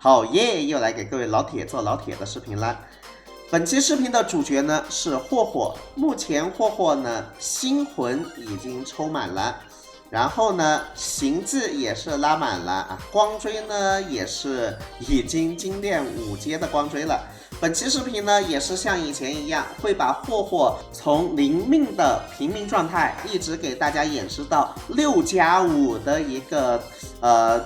好耶，又来给各位老铁做老铁的视频了。本期视频的主角呢是霍霍，目前霍霍呢星魂已经抽满了，然后呢行迹也是拉满了啊，光追呢也是已经精炼5阶的光追了。本期视频呢也是像以前一样，会把霍霍从零命的平民状态一直给大家演示到6+5的一个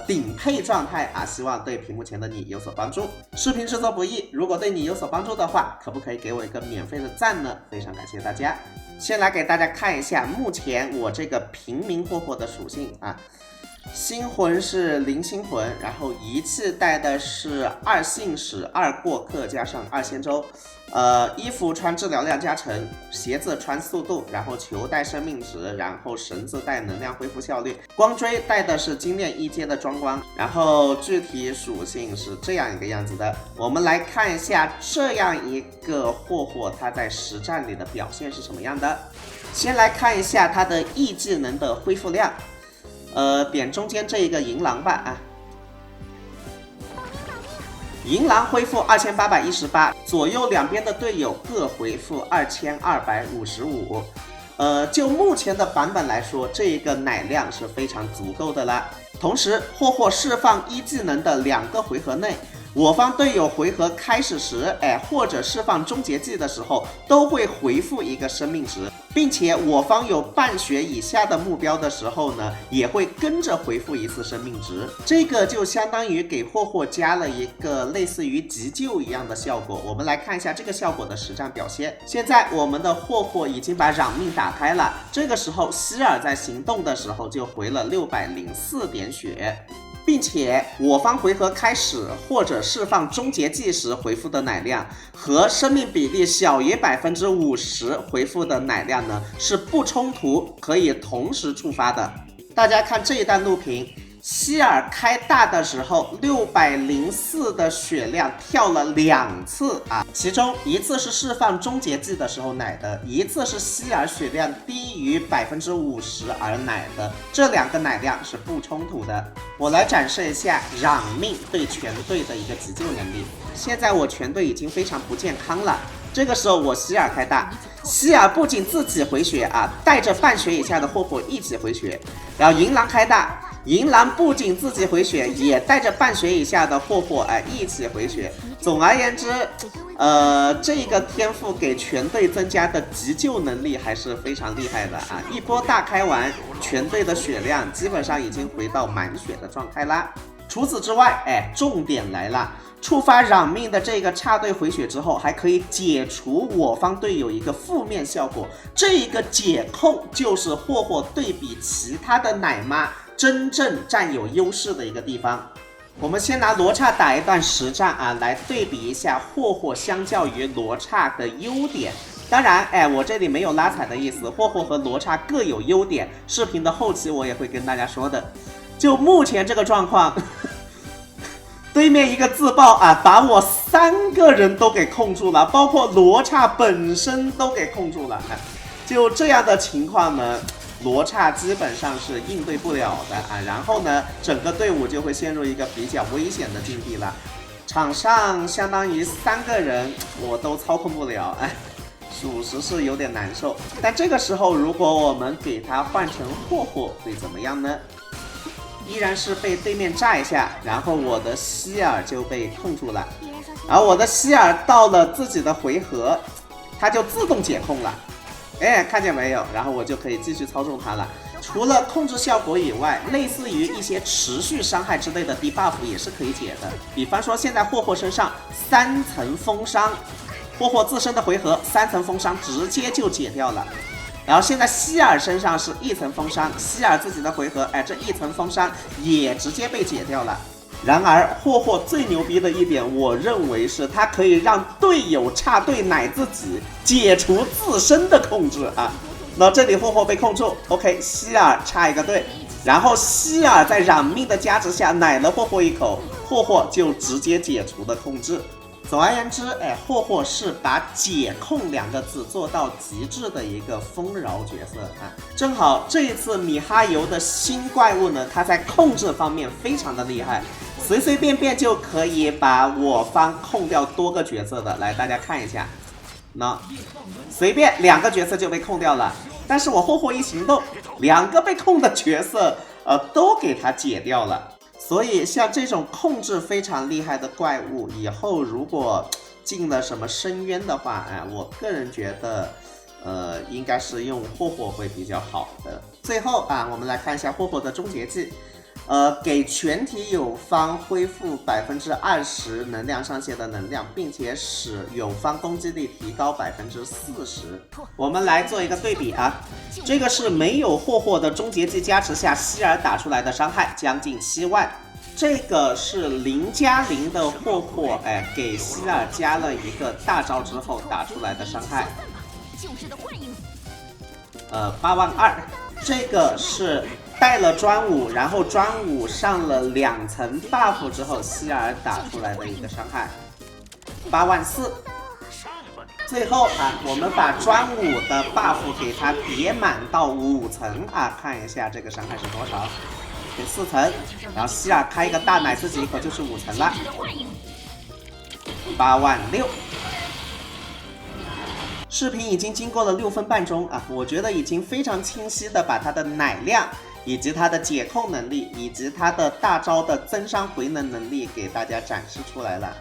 顶配状态啊，希望对屏幕前的你有所帮助。视频制作不易，如果对你有所帮助的话，可不可以给我一个免费的赞呢？非常感谢大家。先来给大家看一下目前我这个平民霍霍的属性啊。星魂是0星魂，然后仪器带的是2信使、2过客加上2仙舟，衣服穿治疗量加成，鞋子穿速度，然后球带生命值，然后绳子带能量恢复效率，光追带的是精炼1阶的装光，然后具体属性是这样一个样子的。我们来看一下这样一个霍霍它在实战里的表现是什么样的。先来看一下它的 E 技能的恢复量。点中间这一个银狼吧啊，银狼恢复2818，左右两边的队友各回复2255。就目前的版本来说，这一个奶量是非常足够的啦。同时，霍霍释放1技能的2个回合内，我方队友回合开始时，或者释放终结技的时候，都会回复1个生命值。并且我方有半血以下的目标的时候呢，也会跟着回复1次生命值。这个就相当于给霍霍加了一个类似于急救一样的效果。我们来看一下这个效果的实战表现。现在我们的霍霍已经把嚷命打开了，这个时候希尔在行动的时候就回了604点血。并且我方回合开始或者释放终结技时回复的奶量和生命比例小于50%回复的奶量呢是不冲突，可以同时触发的。大家看这一段录屏，希尔开大的时候604的血量跳了2次啊，其中1次是释放终结技的时候奶的，1次是希尔血量低于50%而奶的，这2个奶量是不冲突的。我来展示一下嚷命对全队的一个急救能力。现在我全队已经非常不健康了，这个时候我希尔开大，希尔不仅自己回血啊，带着半血以下的霍霍一起回血，然后银狼开大，银狼不仅自己回血，也带着半血以下的霍霍一起回血。总而言之，这个天赋给全队增加的急救能力还是非常厉害的啊！一波大开完，全队的血量基本上已经回到满血的状态啦。除此之外，重点来了，触发嚷命的这个插队回血之后，还可以解除我方队友一个负面效果。这一个解控就是霍霍对比其他的奶妈真正占有优势的一个地方。我们先拿罗刹打一段实战啊，来对比一下霍霍相较于罗刹的优点。当然，我这里没有拉踩的意思，霍霍和罗刹各有优点，视频的后期我也会跟大家说的。就目前这个状况，对面一个自爆啊，把我3个人都给控住了，包括罗刹本身都给控住了。就这样的情况呢，罗刹基本上是应对不了的啊，然后呢，整个队伍就会陷入一个比较危险的境地了。场上相当于3个人我都操控不了，属实是有点难受。但这个时候，如果我们给他换成霍霍，会怎么样呢？依然是被对面炸一下，然后我的希尔就被控住了，然后我的希尔到了自己的回合，它就自动解控了。看见没有？然后我就可以继续操纵它了。除了控制效果以外，类似于一些持续伤害之类的 debuff 也是可以解的。比方说现在霍霍身上3层封伤，霍霍自身的回合3层封伤直接就解掉了。然后现在希尔身上是1层封伤，希尔自己的回合，这1层封伤也直接被解掉了。然而霍霍最牛逼的一点，我认为是它可以让队友插队奶自己，解除自身的控制啊。那这里霍霍被控住 ，OK， 希尔插一个队，然后希尔在嚷命的加持下奶了霍霍一口，霍霍就直接解除了控制。总而言之，霍霍是把解控2个字做到极致的一个丰饶角色啊。正好这一次米哈游的新怪物呢，它在控制方面非常的厉害，随随便便就可以把我方控掉多个角色的。来，大家看一下，那随便2个角色就被控掉了，但是我霍霍一行动，2个被控的角色都给他解掉了。所以像这种控制非常厉害的怪物，以后如果进了什么深渊的话，我个人觉得应该是用霍霍会比较好的。最后我们来看一下霍霍的终结技。给全体友方恢复20%能量上限的能量，并且使友方攻击力提高40%。我们来做一个对比这个是没有霍霍的终结技加持下希尔打出来的伤害将近7万，这个是0+0的霍霍，给希尔加了一个大招之后打出来的伤害，8万2。这个是带了专武，然后专武上了2层 buff 之后，希尔打出来的一个伤害，8万4。最后我们把专武的 buff 给它叠满到5层看一下这个伤害是多少，给4层，然后希尔开一个大奶自己一口就是5层了，8万6。视频已经经过了6分半钟我觉得已经非常清晰的把它的奶量以及它的解控能力以及它的大招的增伤回能力给大家展示出来了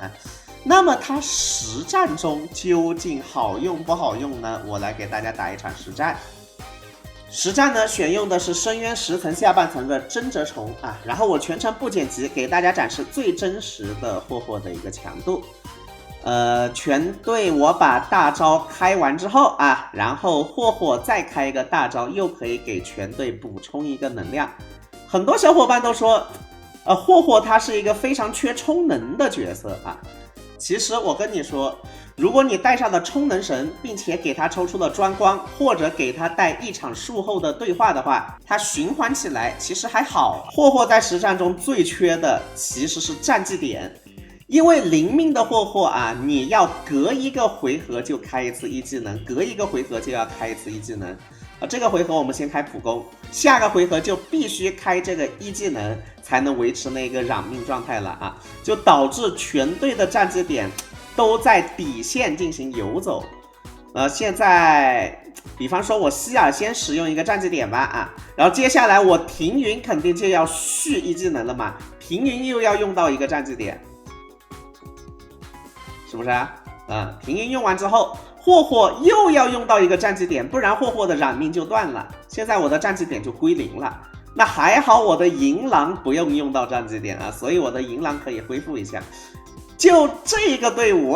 那么它实战中究竟好用不好用呢？我来给大家打一场实战。实战呢，选用的是深渊10层下半层的真蛰虫然后我全程不剪辑，给大家展示最真实的霍霍的一个强度。全队我把大招开完之后然后霍霍再开一个大招，又可以给全队补充一个能量。很多小伙伴都说，霍霍他是一个非常缺充能的角色其实我跟你说，如果你带上了充能神，并且给他抽出了专光，或者给他带一场术后的对话的话，他循环起来其实还好。霍霍在实战中最缺的其实是战绩点。因为0命的霍霍你要隔一个回合就开一次一技能，隔一个回合就要开一次一技能这个回合我们先开普攻，下个回合就必须开这个一技能才能维持那个攘命状态了就导致全队的战绩点都在底线进行游走。现在比方说我希尔先使用一个战绩点吧然后接下来我停云肯定就要续一技能了嘛，停云又要用到一个战绩点，是不是停云用完之后，霍霍又要用到一个战绩点，不然霍霍的染命就断了。现在我的战绩点就归0了。那还好我的银狼不用用到战绩点所以我的银狼可以恢复一下。就这个队伍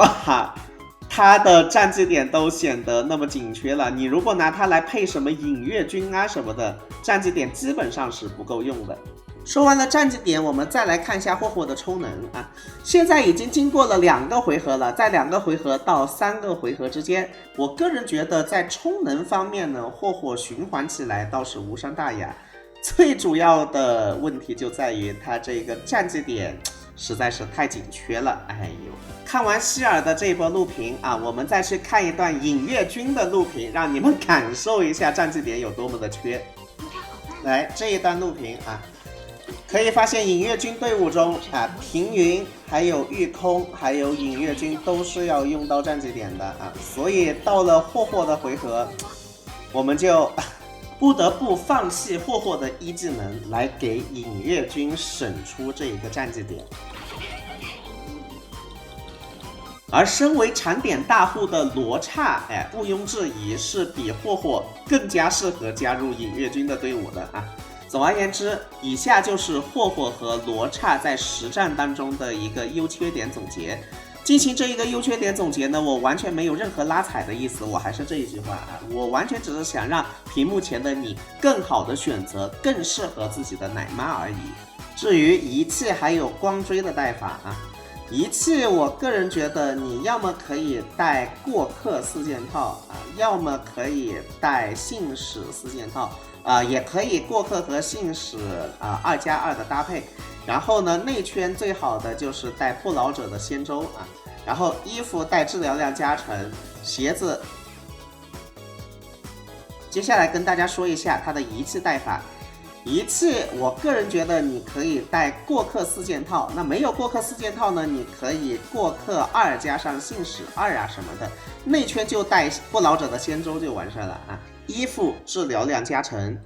它的战绩点都显得那么紧缺了。你如果拿它来配什么隐月君什么的，战绩点基本上是不够用的。说完了战绩点，我们再来看一下霍霍的充能现在已经经过了2个回合了，在2个回合到3个回合之间，我个人觉得在充能方面呢，霍霍循环起来倒是无伤大雅。最主要的问题就在于它这个战绩点实在是太紧缺了。看完希尔的这一波录屏我们再去看一段隐月君的录屏，让你们感受一下战绩点有多么的缺。来，这一段录屏可以发现隐月君队伍中平云还有御空还有隐月君都是要用到战绩点的所以到了霍霍的回合，我们就不得不放弃霍霍的一技能来给隐月君省出这一个战绩点。而身为产点大户的罗刹毋庸置疑是比霍霍更加适合加入隐月君的队伍的总而言之，以下就是霍霍和罗刹在实战当中的一个优缺点总结。进行这一个优缺点总结呢，我完全没有任何拉踩的意思，我还是这一句话我完全只是想让屏幕前的你更好的选择更适合自己的奶妈而已。至于仪器还有光锥的带法仪器我个人觉得你要么可以带过客4件套要么可以带信使4件套也可以过客和信使2+2的搭配。然后呢，内圈最好的就是带不老者的仙舟然后衣服带治疗量加成，鞋子。接下来跟大家说一下它的仪器带法。仪器，我个人觉得你可以带过客4件套，那没有过客4件套呢，你可以过客2加上信使2啊什么的，内圈就带不老者的仙舟就完事了啊。衣服治疗量加成，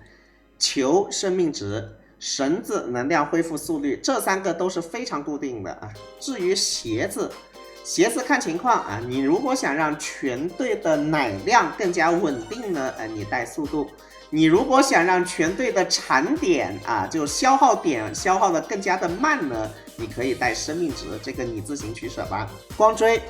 球生命值，绳子能量恢复速率，这3个都是非常固定的啊。至于鞋子看情况啊，你如果想让全队的奶量更加稳定呢，你带速度。你如果想让全队的产点啊，就消耗点消耗的更加的慢呢，你可以带生命值，这个你自行取舍吧。光追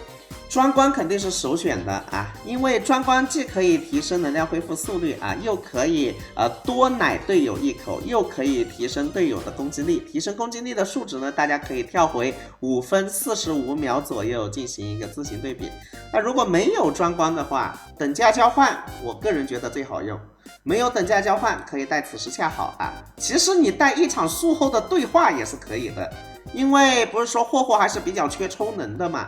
专关肯定是首选的啊，因为专关既可以提升能量恢复速率啊，又可以多奶队友1口，又可以提升队友的攻击力。提升攻击力的数值呢，大家可以跳回5分45秒左右进行一个自行对比。那如果没有专关的话，等价交换我个人觉得最好用。没有等价交换可以带此时恰好啊，其实你带一场术后的对话也是可以的，因为不是说霍霍还是比较缺抽能的嘛，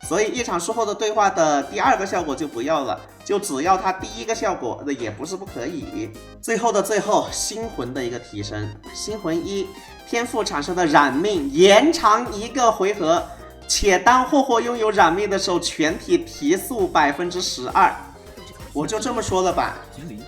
所以一场术后的对话的第2个效果就不要了，就只要它第1个效果，那也不是不可以。最后的最后，星魂的一个提升，星魂1天赋产生的染命延长1个回合，且当霍霍拥有染命的时候，全体提速12%。我就这么说了吧，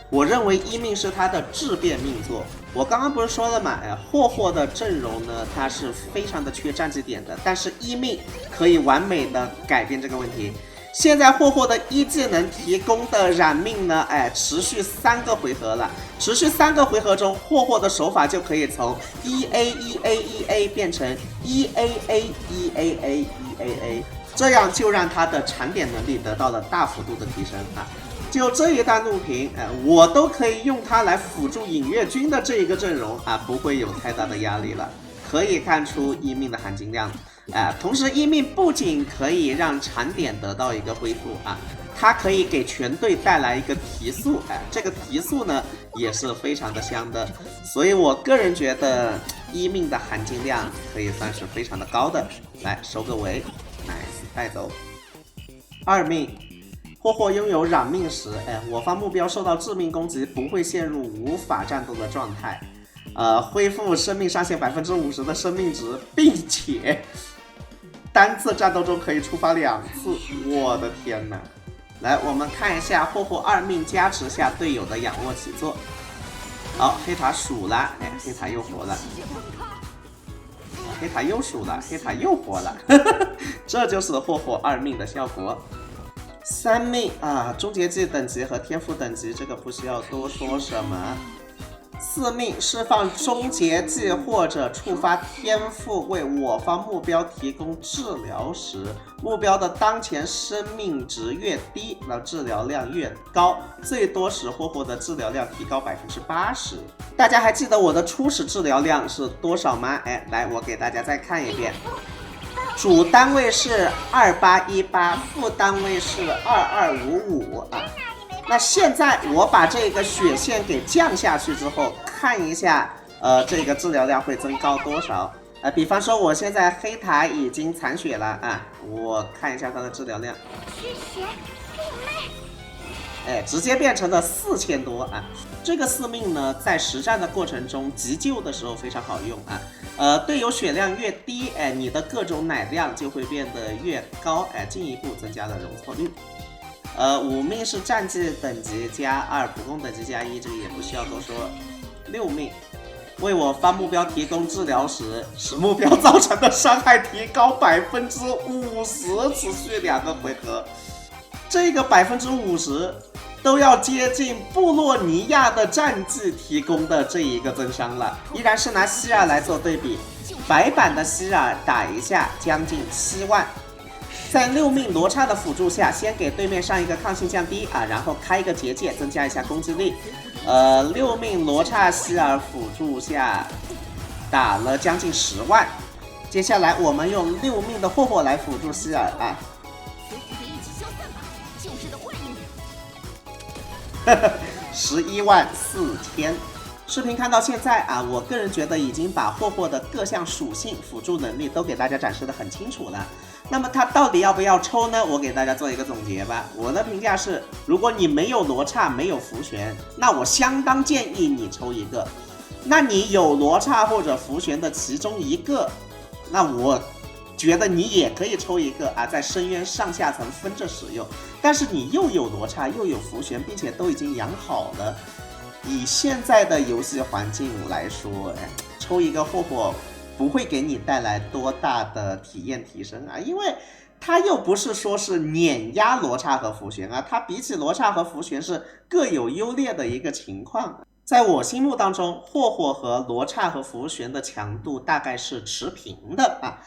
我认为一命是他的质变命座。我刚刚不是说了嘛，霍霍的阵容呢，它是非常的缺战绩点的，但是一命可以完美的改变这个问题。现在霍霍的一技能提供的染命呢，持续3个回合了，持续3个回合中，霍霍的手法就可以从 1A 变成 1AA，这样就让他的产点能力得到了大幅度的提升啊。就这一单录屏，我都可以用它来辅助影月君的这一个阵容啊，不会有太大的压力了。可以看出一命的含金量，同时一命不仅可以让产点得到一个恢复啊，它可以给全队带来一个提速，这个提速呢也是非常的香的，所以我个人觉得一命的含金量可以算是非常的高的。来收个尾 ，nice 带走。2命。霍霍拥有染命时，我方目标受到致命攻击不会陷入无法战斗的状态，恢复生命上限50%的生命值，并且单次战斗中可以触发2次。我的天哪！来，我们看一下霍霍2命加持下队友的仰卧起坐。好，黑塔数了，黑塔又活了。黑塔又数了，黑塔又活了，这就是霍霍2命的效果。3命啊，终结技等级和天赋等级，这个不需要多说什么。4命释放终结技或者触发天赋，为我方目标提供治疗时，目标的当前生命值越低，那治疗量越高，最多使霍霍的治疗量提高80%。大家还记得我的初始治疗量是多少吗？来，我给大家再看一遍。主单位是2818，副单位是2255啊。那现在我把这个血线给降下去之后，看一下，这个治疗量会增高多少？比方说我现在黑塔已经残血了啊，我看一下它的治疗量，直接变成了4000多啊。这个4命呢，在实战的过程中急救的时候非常好用啊。队友血量越低，你的各种奶量就会变得越高，进一步增加了容错率。5命是战绩等级加2，普攻等级加1，这个也不需要多说。6命为我方目标提供治疗时，使目标造成的伤害提高50%，持续2个回合。这个50%都要接近布洛尼亚的战绩提供的这一个增伤了。依然是拿希尔来做对比，白版的希尔打一下将近7万。在6命罗刹的辅助下，先给对面上一个抗性降低啊，然后开一个结界增加一下攻击力。6命罗刹希尔辅助下打了将近10万。接下来我们用6命的霍霍来辅助希尔啊。11万4千。视频看到现在啊，我个人觉得已经把霍霍的各项属性、辅助能力都给大家展示的很清楚了。那么它到底要不要抽呢？我给大家做一个总结吧。我的评价是，如果你没有罗刹、没有符玄，那我相当建议你抽一个。那你有罗刹或者符玄的其中一个，那我觉得你也可以抽一个啊，在深渊上下层分着使用。但是你又有罗刹又有符玄，并且都已经养好了，以现在的游戏环境来说，抽一个霍霍不会给你带来多大的体验提升啊，因为它又不是说是碾压罗刹和符玄啊，它比起罗刹和符玄是各有优劣的一个情况。在我心目当中，霍霍和罗刹和符玄的强度大概是持平的啊。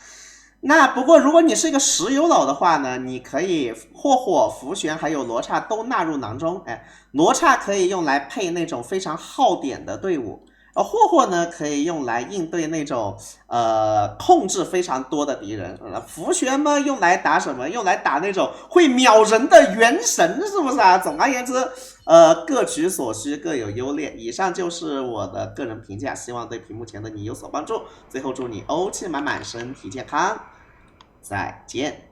那不过如果你是一个石油佬的话呢，你可以霍霍、符玄还有罗刹都纳入囊中。罗刹可以用来配那种非常耗点的队伍，霍霍呢可以用来应对那种控制非常多的敌人，符玄嘛用来打什么？用来打那种会秒人的元神，是不是啊？总而言之，各取所需，各有优劣。以上就是我的个人评价，希望对屏幕前的你有所帮助。最后祝你欧气满满，身体健康，再见。